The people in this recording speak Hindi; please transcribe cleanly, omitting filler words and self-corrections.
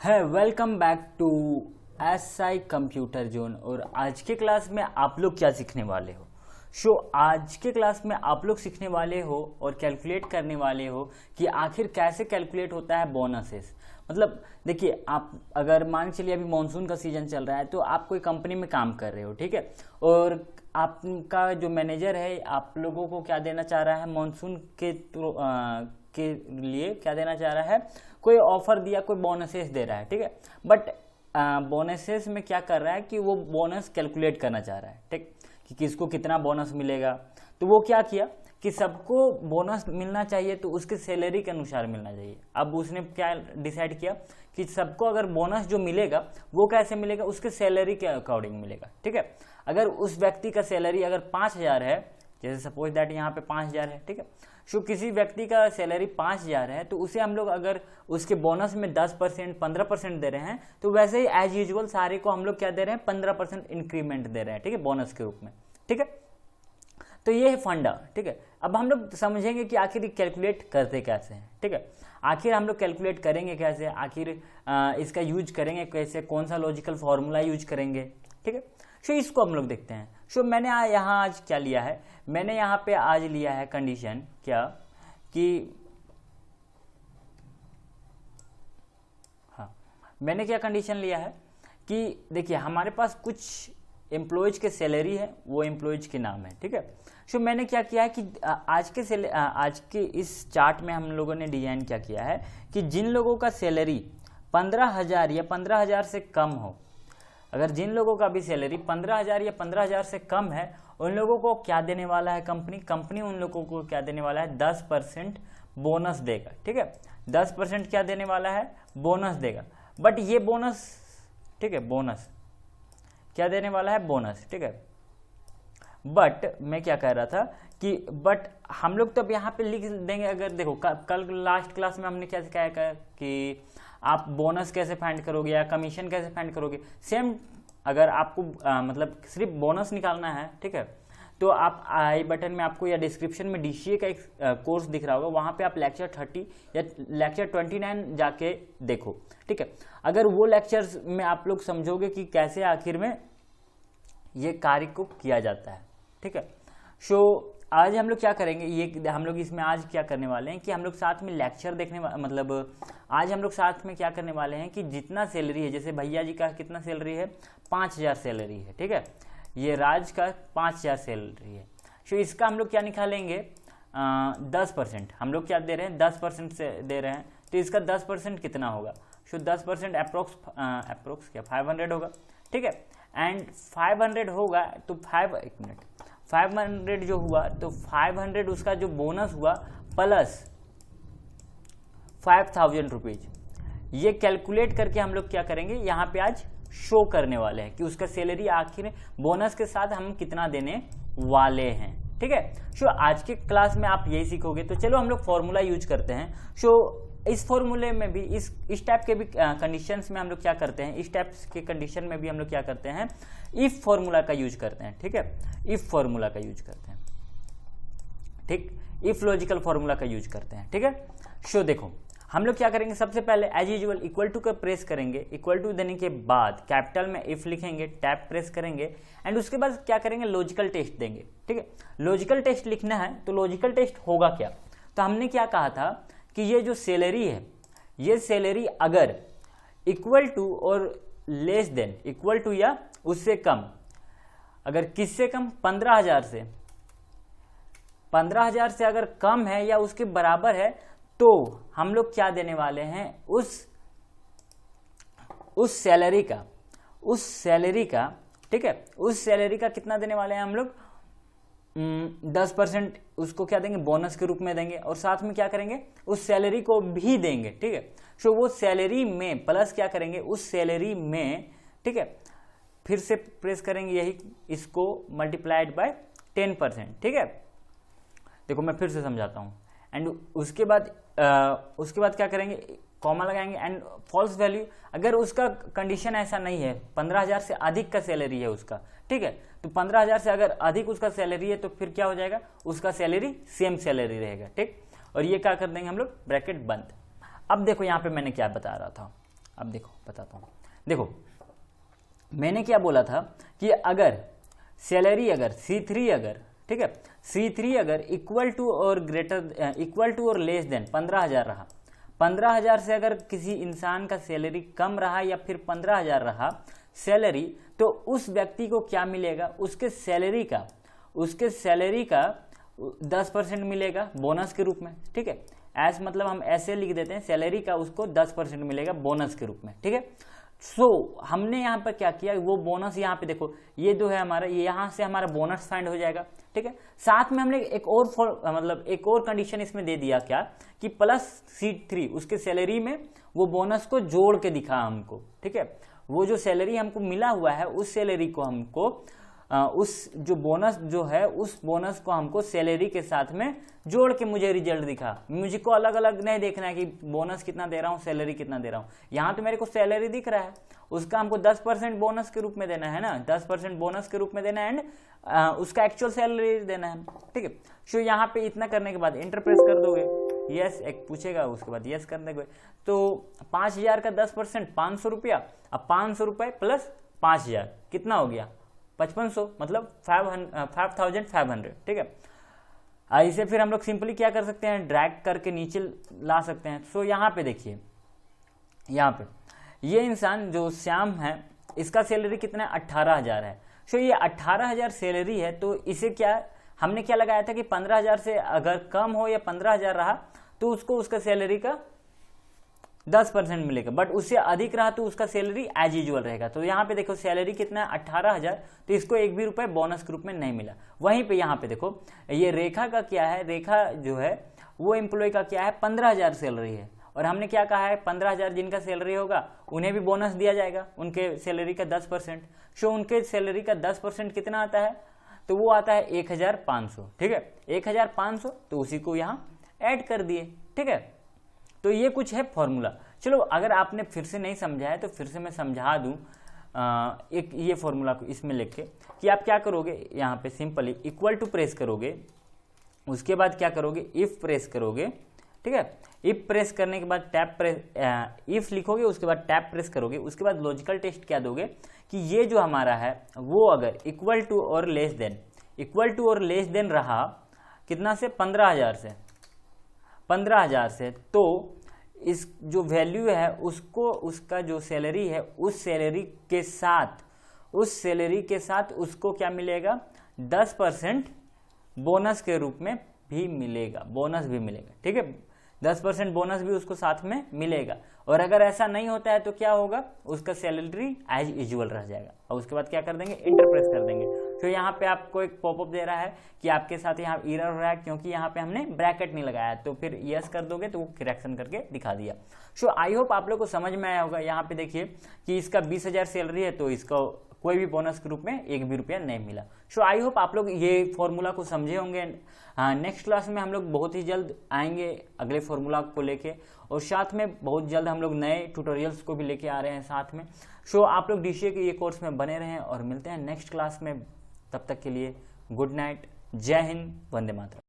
है welcome back to SI computer zone. और आज के क्लास में आप लोग क्या सीखने वाले हो? आज के क्लास में आप लोग सीखने वाले हो और कैलकुलेट करने वाले हो कि आखिर कैसे कैलकुलेट होता है बोनसेस। मतलब देखिए, आप अगर मान चलिए अभी मानसून का सीजन चल रहा है तो आप कोई कंपनी में काम कर रहे हो, ठीक है, और आपका जो मैनेजर है आप लोगों को क्या देना चाह रहा है, मानसून के लिए क्या देना चाह रहा है, कोई ऑफर दिया, कोई बोनसेस दे रहा है, ठीक है। बट बोनसेस में क्या कर रहा है कि वो बोनस कैलकुलेट करना चाह रहा है, ठीक, कि किसको कितना बोनस मिलेगा। तो वो क्या किया कि सबको बोनस मिलना चाहिए तो उसके सैलरी के अनुसार मिलना चाहिए। अब उसने क्या डिसाइड किया कि सबको अगर बोनस जो मिलेगा वो कैसे मिलेगा, उसके सैलरी के अकॉर्डिंग मिलेगा, ठीक है। अगर उस व्यक्ति का सैलरी अगर 5,000 है, जैसे सपोज दैट यहाँ पे 5,000 है, ठीक है, सो किसी व्यक्ति का सैलरी 5,000 है तो उसे हम लोग अगर उसके बोनस में 10% 15% दे रहे हैं तो वैसे ही एज यूजुअल सारे को हम लोग क्या दे रहे हैं, 15% इंक्रीमेंट दे रहे हैं, ठीक है, बोनस के रूप में, ठीक है। तो ये है फंडा, ठीक है। अब हम लोग समझेंगे कि आखिर कैलकुलेट करते कैसे हैं, ठीक है। आखिर हम लोग कैलकुलेट करेंगे कैसे, आखिर इसका यूज करेंगे कैसे, कौन सा लॉजिकल फॉर्मूला यूज करेंगे, ठीक है। सो इसको हम लोग देखते हैं। सो मैंने यहाँ आज क्या लिया है, मैंने यहाँ पे आज लिया है कंडीशन क्या कि हाँ, मैंने क्या कंडीशन लिया है कि देखिए हमारे पास कुछ एम्प्लॉयज के सैलरी है, वो एम्प्लॉयज के नाम है, ठीक है। सो मैंने क्या किया है कि आज के इस चार्ट में हम लोगों ने डिजाइन क्या किया है कि जिन लोगों का सैलरी 15,000 या 15,000 से कम हो, अगर जिन लोगों का भी सैलरी 15,000 या 15,000 से कम है, उन लोगों को क्या देने वाला है कंपनी उन लोगों को क्या देने वाला है, 10% बोनस देगा, ठीक है। 10% क्या देने वाला है, बोनस देगा। बट ये बोनस, ठीक है, बोनस क्या देने वाला है, बोनस, ठीक है। बट मैं क्या कह रहा था कि बट हम लोग तब यहाँ पे लिख देंगे, अगर देखो कल लास्ट क्लास में हमने क्या सिखाया कि आप बोनस कैसे फाइंड करोगे या कमीशन कैसे फाइंड करोगे। सेम अगर आपको मतलब सिर्फ बोनस निकालना है, ठीक है, तो आप आई बटन में आपको या डिस्क्रिप्शन में डीसीए का एक कोर्स दिख रहा होगा, वहां पे आप लेक्चर 30 या लेक्चर 29 जाके देखो, ठीक है। अगर वो लेक्चर्स में आप लोग समझोगे कि कैसे आखिर में ये कार्य को किया जाता है, ठीक है। सो आज हम लोग क्या करेंगे, ये हम लोग इसमें आज क्या करने वाले हैं कि हम लोग साथ में लेक्चर मतलब आज हम लोग साथ में क्या करने वाले हैं कि जितना सैलरी है, जैसे भैया जी का कितना सैलरी है, 5,000 सैलरी है, ठीक है, ये राज का 5,000 सैलरी है। सो इसका हम लोग क्या निकालेंगे, 10%। हम लोग क्या दे रहे हैं, 10% से दे रहे हैं, तो इसका 10% कितना होगा। सो 10% अप्रोक्स क्या 500 होगा, ठीक है। एंड 500 होगा तो 500 जो हुआ तो 500 उसका जो बोनस हुआ प्लस 5,000 रुपीज, ये कैलकुलेट करके हम लोग क्या करेंगे, यहाँ पे आज शो करने वाले हैं कि उसका सैलरी आखिर बोनस के साथ हम कितना देने वाले हैं, ठीक है। सो आज के क्लास में आप यही सीखोगे। तो चलो हम लोग फॉर्मूला यूज करते हैं। सो इस फॉर्मूले में भी इस टाइप के भी कंडीशंस में हम लोग क्या करते हैं, इस टाइप के कंडीशन में भी हम लोग क्या करते हैं, इफ फॉर्मूला का यूज करते हैं, ठीक है, इफ फॉर्मूला का यूज करते हैं, ठीक, इफ लॉजिकल फॉर्मूला का यूज करते हैं, ठीक है। सो देखो हम लोग क्या करेंगे, सबसे पहले एज यूजुअल इक्वल टू का प्रेस करेंगे, इक्वल टू देने के बाद कैपिटल में इफ लिखेंगे, टैब प्रेस करेंगे एंड उसके बाद क्या करेंगे, लॉजिकल टेस्ट देंगे, ठीक है। लॉजिकल टेस्ट लिखना है तो लॉजिकल टेस्ट होगा क्या, तो हमने क्या कहा था कि ये जो सैलरी है, ये सैलरी अगर इक्वल टू और लेस देन, इक्वल टू या उससे कम, अगर किससे कम, 15,000 से अगर कम है या उसके बराबर है, तो हम लोग क्या देने वाले हैं, उस सैलरी का, ठीक है, उस सैलरी का कितना देने वाले हैं हम लोग, 10% उसको क्या देंगे, बोनस के रूप में देंगे, और साथ में क्या करेंगे, उस सैलरी को भी देंगे, ठीक है। सो वो सैलरी में प्लस क्या करेंगे, उस सैलरी में, ठीक है, फिर से प्रेस करेंगे यही, इसको मल्टीप्लाइड बाय 10%, ठीक है। देखो मैं फिर से समझाता हूं एंड उसके बाद क्या करेंगे, कॉमा लगाएंगे एंड फॉल्स वैल्यू, अगर उसका कंडीशन ऐसा नहीं है, 15,000 से अधिक का सैलरी है उसका, ठीक है, तो 15,000 से अगर अधिक उसका सैलरी है तो फिर क्या हो जाएगा, उसका सैलरी सेम सैलरी रहेगा, ठीक। और ये क्या कर देंगे हम लोग, ब्रैकेट बंद। अब देखो यहाँ पे मैंने क्या बता रहा था, अब देखो बताता हूँ। देखो मैंने क्या बोला था कि अगर सैलरी अगर C3 अगर, ठीक है, C3 अगर इक्वल टू और लेस देन 15,000 रहा, 15,000 से अगर किसी इंसान का सैलरी कम रहा या फिर 15,000 रहा सैलरी, तो उस व्यक्ति को क्या मिलेगा, उसके सैलरी का 10% मिलेगा बोनस के रूप में, ठीक है। ऐसे मतलब हम ऐसे लिख देते हैं, सैलरी का उसको 10% मिलेगा बोनस के रूप में, ठीक है। हमने यहाँ पर क्या किया, वो बोनस यहाँ पे देखो, ये जो है हमारा, ये यहाँ से हमारा बोनस फाइंड हो जाएगा, ठीक है। साथ में हमने एक और कंडीशन इसमें दे दिया, क्या कि प्लस C3 उसके सैलरी में वो बोनस को जोड़ के दिखा हमको, ठीक है। वो जो सैलरी हमको मिला हुआ है उस सैलरी को हमको उस जो बोनस जो है उस बोनस को हमको सैलरी के साथ में जोड़ के मुझे रिजल्ट दिखा। मुझको अलग अलग नहीं देखना है कि बोनस कितना दे रहा हूँ, सैलरी कितना दे रहा हूँ। यहाँ तो मेरे को सैलरी दिख रहा है, उसका हमको 10% बोनस के रूप में देना है ना, 10% बोनस के रूप में देना है, एंड उसका एक्चुअल सैलरी देना है, ठीक है। सो यहाँ पे इतना करने के बाद इंटर प्रेस कर दोगे, यस एक पूछेगा, उसके बाद यस करने के, तो 5,000 का 10% 500 रुपया। अब 500 रुपये प्लस 5,000 कितना हो गया, 5500, मतलब 5,500, ठीक है। ऐसे फिर हम लोग सिंपली क्या कर सकते हैं, ड्रैग करके नीचे ला सकते हैं। सो यहाँ पे देखिए, यहाँ पे ये इंसान जो श्याम है, इसका सैलरी कितना है, 18,000 है। सो ये 18,000 सैलरी है, तो इसे क्या हमने क्या लगाया था कि 15,000 से अगर कम हो या 15,000 रहा तो उसको उसका सैलरी का 10% मिलेगा, बट उससे अधिक रहा तो उसका सैलरी एज यूजुअल रहेगा। तो यहाँ पे देखो सैलरी कितना है, 18,000, तो इसको एक भी रुपए बोनस के रूप में नहीं मिला। वहीं पे यहाँ पे देखो ये रेखा का क्या है, रेखा जो है वो एम्प्लॉय का क्या है, 15,000 सैलरी है, और हमने क्या कहा है 15,000 जिनका सैलरी होगा उन्हें भी बोनस दिया जाएगा, उनके सैलरी का 10%। सो उनके सैलरी का 10% कितना आता है, तो वो आता है 1,500, ठीक है, 1,500, तो उसी को यहाँ ऐड कर दिए, ठीक है। तो ये कुछ है फॉर्मूला। चलो अगर आपने फिर से नहीं समझा है तो फिर से मैं समझा दूं, एक ये फॉर्मूला को इसमें लिख के कि आप क्या करोगे, यहाँ पे सिंपली इक्वल टू प्रेस करोगे, उसके बाद क्या करोगे, इफ प्रेस करोगे, ठीक है। इफ प्रेस करने के बाद टैप प्रेस, इफ लिखोगे, उसके बाद टैप प्रेस करोगे, उसके बाद लॉजिकल टेस्ट क्या दोगे कि ये जो हमारा है वो अगर इक्वल टू और लेस देन रहा कितना से, 15,000 से, 15,000 से, तो इस जो वैल्यू है उसको, उसका जो सैलरी है उस सैलरी के साथ उसको क्या मिलेगा, 10% बोनस के रूप में भी मिलेगा, बोनस भी मिलेगा, ठीक है। 10% बोनस भी उसको साथ में मिलेगा। और अगर ऐसा नहीं होता है तो क्या होगा, उसका सैलरी एज यूजुअल रह जाएगा। और उसके बाद क्या कर देंगे, इंटर प्रेस कर देंगे। तो यहाँ पे आपको एक पॉपअप दे रहा है कि आपके साथ यहाँ एरर हो रहा है क्योंकि यहाँ पे हमने ब्रैकेट नहीं लगाया, तो फिर यस कर दोगे तो वो करेक्शन करके दिखा दिया। सो आई होप आप लोग को समझ में आया होगा। यहाँ पे देखिए कि इसका 20,000 सैलरी है, तो इसका कोई भी बोनस के रूप में एक भी रुपया नहीं मिला। सो आई होप आप लोग ये फॉर्मूला को समझे होंगे। नेक्स्ट क्लास में हम लोग बहुत ही जल्द आएंगे अगले फॉर्मूला को लेके, और साथ में बहुत जल्द हम लोग नए ट्यूटोरियल्स को भी लेके आ रहे हैं साथ में। सो आप लोग DCA के ये कोर्स में बने रहें और मिलते हैं नेक्स्ट क्लास में। तब तक के लिए गुड नाइट, जय हिंद, वंदे मातरम।